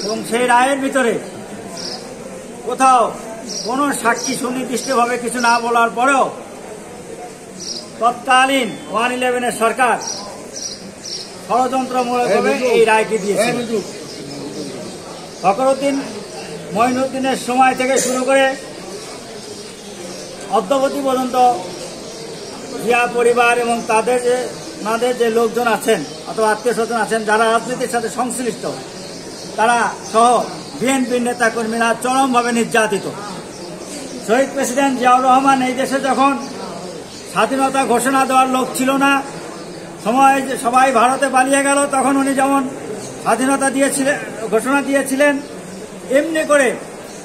এবং সেই রায়ের ভিতরে কোথাও কোনো সাক্ষী সুনির্দিষ্টভাবে কিছু না বলার পরেও তৎকালীন 111 সরকার ষড়যন্ত্রমূলকভাবে এই রায়টি দিয়েছে। ফখরুদ্দিন মঈনুদ্দিনের সময় থেকে শুরু করে অদ্যাবধি পর্যন্ত জিয়া পরিবার এবং তাদের যে লোকজন আছেন অথবা আত্মীয় স্বজন আছেন যারা রাজনীতির সাথে সংশ্লিষ্ট, তারা সহ বিএনপির নেতাকর্মীরা চরমভাবে নির্যাতিত। শহীদ প্রেসিডেন্ট জিয়াউর রহমান এই দেশে যখন স্বাধীনতা ঘোষণা দেওয়ার লোক ছিল না, সবাই ভারতে পালিয়ে গেল, তখন উনি যেমন স্বাধীনতা ঘোষণা দিয়েছিলেন, এমনি করে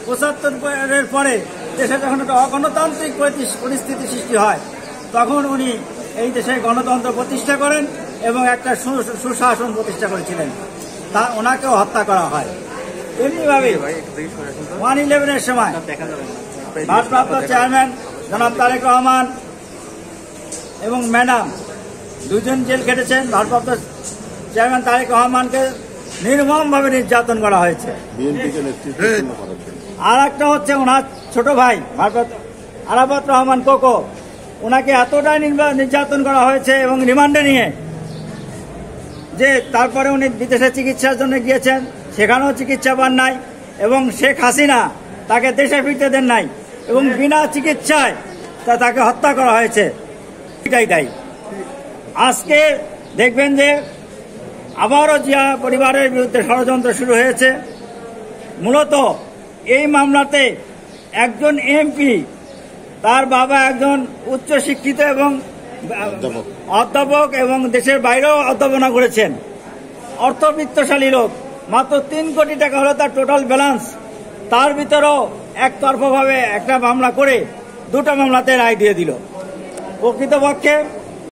৭৫-এর পরে দেশে যখন একটা অগণতান্ত্রিক পরিস্থিতি সৃষ্টি হয় তখন উনি এই দেশে গণতন্ত্র প্রতিষ্ঠা করেন এবং একটা সুশাসন প্রতিষ্ঠা করেছিলেন। তা ওনাকেও হত্যা করা হয়। এমনিভাবে 111-এর সময় ভারপ্রাপ্ত চেয়ারম্যান জনাব তারেক রহমান এবং ম্যাডাম দুজন জেল খেটেছেন। ভারপ্রাপ্ত চেয়ারম্যান তারেক রহমানকে নির্মমভাবে নির্যাতন করা হয়েছে। আর একটা হচ্ছে ওনার ছোট ভাই আরাফাত রহমান কোকো, ওনাকে এতটাই নির্যাতন করা হয়েছে এবং রিমান্ডে নিয়ে যে তারপরে উনি বিদেশে চিকিৎসার জন্য গিয়েছেন, সেখানেও চিকিৎসা পান নাই এবং শেখ হাসিনা তাকে দেশে ফিরতে দেন নাই এবং বিনা চিকিৎসায় তাকে হত্যা করা হয়েছে। এটাই আজকে দেখবেন যে আবারও জিয়া পরিবারের বিরুদ্ধে ষড়যন্ত্র শুরু হয়েছে। মূলত এই মামলাতে একজন এমপি, তার বাবা একজন উচ্চশিক্ষিত এবং অধ্যাপক এবং দেশের বাইরেও অধ্যাপনা করেছেন, অর্থবিত্তশালী লোক, মাত্র ৩ কোটি টাকা হলো তার টোটাল ব্যালেন্স। তার ভিতরেও একতরফাভাবে একটা মামলা করে 2টা মামলাতে রায় দিয়ে দিল। প্রকৃতপক্ষে